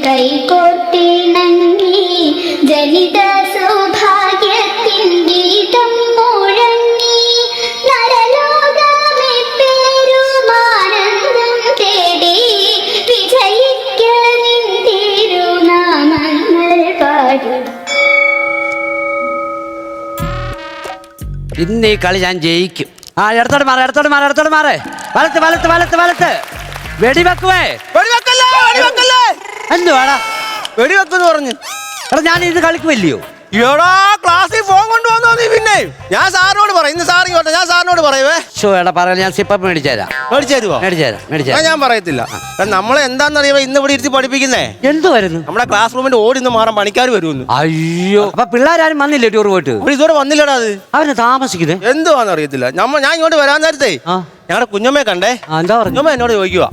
കൈകോർത്തിണങ്ങി ജനിത സൗഭാഗ്യത്തിൻ ഗീതം മുഴങ്ങി നരലോകമേ പേരുമാനന്ദം തേടി വിജയിക്ക നിൻ തിരുനാമങ്ങൾ പാടി. ഇന്ന് ഈ കളി ഞാൻ ജയിക്കും. ആ എടുത്തോട്ട് മാറേ വലത്ത് വലത്ത് വലത്ത് വലത്ത് വെടിവെക്കുവേ. എന്തുവാടാ വെടിവെക്കെന്ന് പറഞ്ഞു? എടാ ഞാൻ ഇത് കളിക്കുമല്ലയോ? എടാ ക്ലാസ്സിൽ ഫോൺ കൊണ്ടുവന്നോ നീ? പിന്നെ ഞാൻ സാറിനോട് പറയും, ഇന്ന് സാർ ഇങ്ങോട്ടെ, ഞാൻ സാറിനോട് പറയുവേ. എടാ പറയാൻ ഞാൻ സിപ്പ മേടിച്ചുതരാം. ഞാൻ പറയത്തില്ല. നമ്മളെ എന്താണെന്നറിയാമോ ഇന്ന് ഇവിടെ ഇരുത്തി പഠിപ്പിക്കുന്നേ? എന്തുവായിരുന്നു? നമ്മുടെ ക്ലാസ് റൂമിന്റെ ഓടി നിന്ന് മാറാൻ പണിക്കാർ വരുമെന്ന്. അയ്യോ, അപ്പൊ പിള്ളേരാരും വന്നില്ലേ ടൂർ പോയിട്ട്? ഇതുവരെ വന്നില്ലടാ. അത് അവര് താമസിക്കുന്നത് എന്തുവാന്ന് അറിയത്തില്ല. ഞാൻ ഇങ്ങോട്ട് വരാൻ നേരത്തെ ഞങ്ങളുടെ കുഞ്ഞമ്മയെ കണ്ടേ. എന്താ പറഞ്ഞു? കുഞ്ഞമ്മ എന്നോട് ചോദിക്കുക,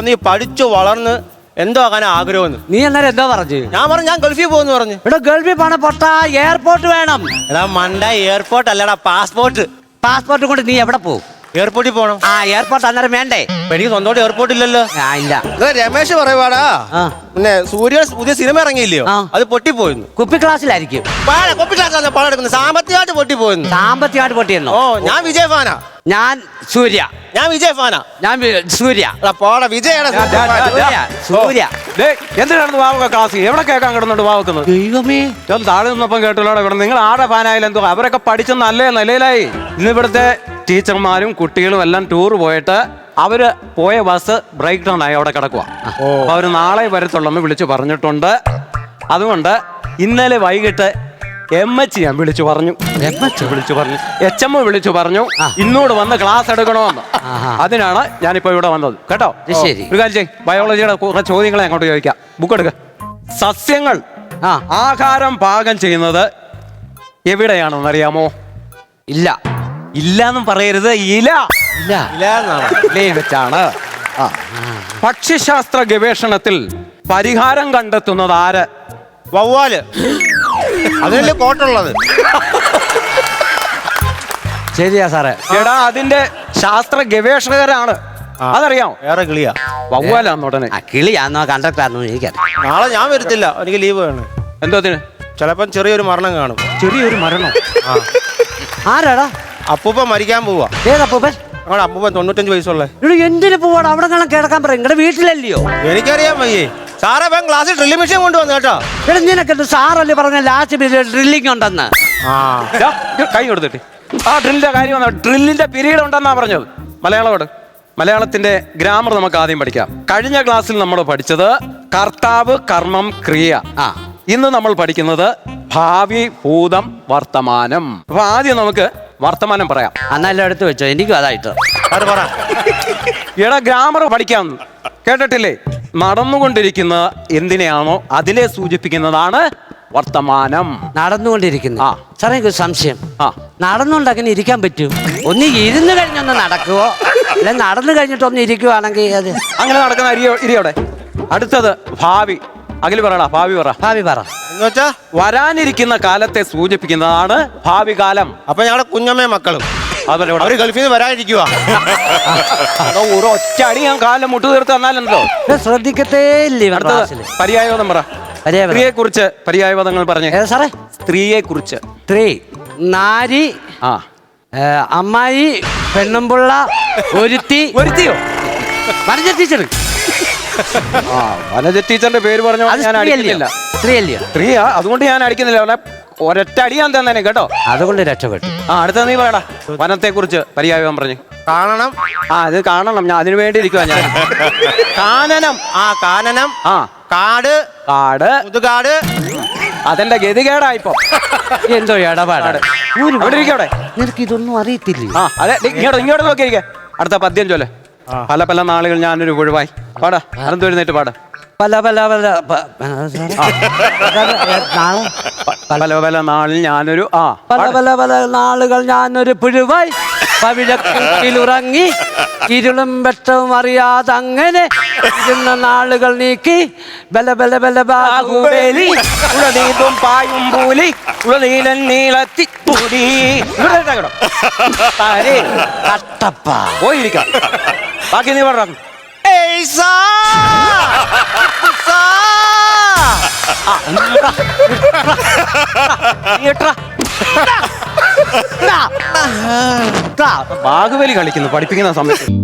നീ പഠിച്ചു വളർന്ന് എന്തോ ആകാൻ ആഗ്രഹമെന്ന്. നീ അന്നേരം എന്താ പറഞ്ഞു? ഞാൻ പറഞ്ഞു ഞാൻ ഗൾഫിൽ പോകുന്നു പറഞ്ഞു. ഇവിടെ ഗൾഫിൽ പോണ പൊട്ട എയർപോർട്ട് വേണം. എടാ മണ്ട, എയർപോർട്ട് അല്ലടാ പാസ്പോർട്ട്. പാസ്പോർട്ട് കൊണ്ട് നീ എവിടെ പോകും? എയർപോർട്ടിൽ പോണം. ആ എയർപോർട്ട് അന്നേരം വേണ്ടേ? എനിക്ക് സ്വന്തമായിട്ട് എയർപോർട്ട് ഇല്ലല്ലോ. ഇല്ല. രമേശ് പറയുവാടാ, പിന്നെ സൂര്യ പുതിയ സിനിമ ഇറങ്ങിയില്ലയോ, അത് പൊട്ടിപ്പോയിരുന്നു. കുപ്പി ക്ലാസ്സിലായിരിക്കും. കുപ്പി ക്ലാസ് പണം എടുക്കുന്നത് സാമ്പത്തികമായിട്ട് പൊട്ടിപ്പോയിരുന്നു. സാമ്പത്തികമായിട്ട് പൊട്ടിയെന്നോ? ഓ, ഞാൻ വിജയ് ഫാനാ. ഞാൻ സൂര്യ. ഞാൻ വിജയ് ഫാനാ. ഞാൻ സൂര്യ. പോടാ വിജയാണ്. സൂര്യ എന്തിനാണ് വാവക ക്ലാസ് എവിടെ കേൾക്കാൻ കിടന്നുണ്ട് വാവക്കുന്നത്? ദൈവമേ, താഴെ നിന്നപ്പം കേട്ടല്ലോ കിടന്നു. നിങ്ങൾ ആടെ ഫാനായാലും എന്തോ അവരൊക്കെ പഠിച്ച നല്ല നിലയിലായി. ഇന്ന് ഇവിടുത്തെ ടീച്ചർമാരും കുട്ടികളും എല്ലാം ടൂർ പോയിട്ട് അവര് പോയ ബസ് ബ്രേക്ക് ഡൗൺ ആയി അവിടെ കിടക്കുക. അപ്പൊ അവര് നാളെ വരത്തുള്ളമ്മ വിളിച്ചു പറഞ്ഞിട്ടുണ്ട്. അതുകൊണ്ട് ഇന്നലെ വൈകിട്ട് എംഎച്ച് ഞാൻ വിളിച്ചു പറഞ്ഞു, HM വിളിച്ചു പറഞ്ഞു ഇന്നോട് വന്ന് ക്ലാസ് എടുക്കണമെന്ന്. അതിനാണ് ഞാനിപ്പോ ഇവിടെ വന്നത് കേട്ടോ. ശരി, ഒരു കാര്യം ചെയ്യ്, ബയോളജിയുടെ കുറച്ച് ചോദ്യങ്ങളെ അങ്ങോട്ട് ചോദിക്കാം. ബുക്ക് എടുക്ക. സസ്യങ്ങൾ ആഹാരം പാകം ചെയ്യുന്നത് എവിടെയാണെന്ന് അറിയാമോ? ഇല്ല. ഇല്ലാന്നും പറയരുത്, ഇല വെച്ചാണ്. പക്ഷിശാസ്ത്ര ഗവേഷണത്തിൽ പരിഹാരം കണ്ടെത്തുന്നത് ആര്? വവ്വാല്. അതിനല്ലേ കോട്ടുള്ളത്. ശരിയാ സാറേ. എടാ അതിന്റെ ശാസ്ത്ര ഗവേഷകരാണ്, അതറിയാമോ? വേറെ കിളിയാ, വവ്വാലാന്ന് ഉടനെ. കിളിയാന്നോ കണ്ടക്ടറാന്നോ എനിക്കറിയാം. നാളെ ഞാൻ വരത്തില്ല, എനിക്ക് ലീവ് വേണം. എന്തോത്തിന്? ചിലപ്പം ചെറിയൊരു മരണം കാണും. ചെറിയൊരു മരണം? ആരാടാ? അപ്പൂപ്പ മരിക്കാൻ പോവാ. ഏതപ്പൂപ്പൻ? ഞങ്ങളുടെ അപ്പൂപ്പൻ 95 വയസ്സുള്ള. എന്തിനു പോവാണ്? അവിടെ കിടക്കാൻ പറയും. നിങ്ങളുടെ വീട്ടിലല്ലയോ? എനിക്കറിയാൻ വയ്യേ സാറേ. ഇപ്പം ക്ലാസ്സിൽ ഡ്രില്ലിംഗ് മെഷീൻ കൊണ്ടുവന്നു കേട്ടോ. നിനക്ക് സാറല്ലേ പറഞ്ഞ ലാസ്റ്റ് ഡ്രില്ലിംഗ് ഉണ്ടെന്ന്? കൈ കൊടുത്തിട്ട് ആ ഡ്രില്ലിന്റെ കാര്യം വന്ന ഡ്രില്ലിന്റെ പീരീഡ് ഉണ്ടെന്നാ പറഞ്ഞത്. മലയാളത്തിന്റെ ഗ്രാമർ നമുക്ക് ആദ്യം പഠിക്കാം. കഴിഞ്ഞ ക്ലാസ്സിൽ നമ്മൾ പഠിച്ചത് കർത്താവ്, കർമ്മം, ക്രിയ. ഇന്ന് നമ്മൾ പഠിക്കുന്നത് ഭാവി, ഭൂതം, വർത്തമാനം. അപ്പൊ ആദ്യം നമുക്ക് വർത്തമാനം പറയാം. അന്നെല്ലാം എടുത്തു വെച്ചോ, എനിക്കും അതായിട്ട്. എടാ ഗ്രാമർ പഠിക്കാം, കേട്ടിട്ടില്ലേ? നടന്നുകൊണ്ടിരിക്കുന്ന എന്തിനെയാണോ അതിനെ സൂചിപ്പിക്കുന്നതാണ് വർത്തമാനം. നടന്നുകൊണ്ടിരിക്കുന്നു. സാറേ എനിക്ക് സംശയം, നടന്നുകൊണ്ട് അങ്ങനെ ഇരിക്കാൻ പറ്റും? ഒന്ന് ഇരുന്ന് കഴിഞ്ഞൊന്ന് നടക്കുവോ, അല്ല നടന്നു കഴിഞ്ഞിട്ട് ഒന്ന് ഇരിക്കുവാണെങ്കിൽ അത് അങ്ങനെ നടക്കുന്ന ഇരിയോടെ. അടുത്തത് ഭാവി. അഖിൽ പറയടാ, ഭാവി പറ. ഭാവി പറ എന്ന് വെച്ചാ വരാനിരിക്കുന്ന കാലത്തെ സൂചിപ്പിക്കുന്നതാണ് ഭാവി കാലം. അപ്പൊ ഞങ്ങളുടെ കുഞ്ഞമ്മയും മക്കളും അവര് ഗൾഫിൽ നിന്ന് വരാനിരിക്കുക. ഒരു ഒറ്റ അടി ഞാൻ കാലം മുട്ടു തീർത്ത് തന്നാലുണ്ടോ? ശ്രദ്ധിക്കത്തേ ഇല്ലേ? പര്യായപദം പറ. സ്ത്രീയെ കുറിച്ച് പര്യായപദങ്ങൾ പറഞ്ഞേ സാറേ. സ്ത്രീയെ കുറിച്ച് സ്ത്രീ, നാരി, അമ്മായി, പെണ്ണുമ്പുള്ള, ഒരുത്തിയോ? വനജ ടീച്ചർ. വനജ ടീച്ചറിന്റെ പേര് പറഞ്ഞു ഞാൻ അടിക്കുന്നില്ല. സ്ത്രീയാ, അതുകൊണ്ട് ഞാൻ അടിക്കുന്നില്ല. ഒരൊറ്റ അടിയാൻ തന്നെ കേട്ടോ, അതുകൊണ്ട് രക്ഷപ്പെട്ടു. അടുത്ത നീ പറയടാ വനത്തെ കുറിച്ച് പര്യായം പറഞ്ഞു. കാണണം. അത് കാണണം, ഞാൻ അതിനു വേണ്ടി ഇരിക്കുവാ ഞാൻ. കാനനം. കാനനം. കാട്. മുതുകാട്. അതെന്റെ ഗതികേടായിപ്പോ. എന്തോ ഇടപാടാണ്. അവിടെ ഇരിക്കവിടെ. നിനക്ക് ഇതൊന്നും അറിയത്തില്ല. അതെ, ഇങ്ങോട്ട് നോക്കിയിരിക്കെ. അടുത്ത പദ്യം ചൊല്ലെ. പല പല നാളുകൾ ഞാനൊരു പുഴുവായി. പാടാ, അനന്തൊരുന്നേറ്റ് പാടാ. പല പല പല നാളിൽ ഞാനൊരു നാളുകൾ ഞാനൊരു പുഴുവായി പവിഴക്കുട്ടിലുറങ്ങി ഇരുളും വെട്ടവും അറിയാതെ അങ്ങനെ ഇരുന്ന നാളുകൾ നീക്കി ബല ബല ബല ബാഹുബലി ഉളനീതും പായും പൂലി ഉളനീലൻ നീളത്തി പൂലി. കട്ടപ്പ പോയിരിക്കാം. ബാക്കി നീ പറഞ്ഞു. ബാഹുബലി കളിക്കുന്നു പഠിപ്പിക്കുന്ന സമയത്ത്.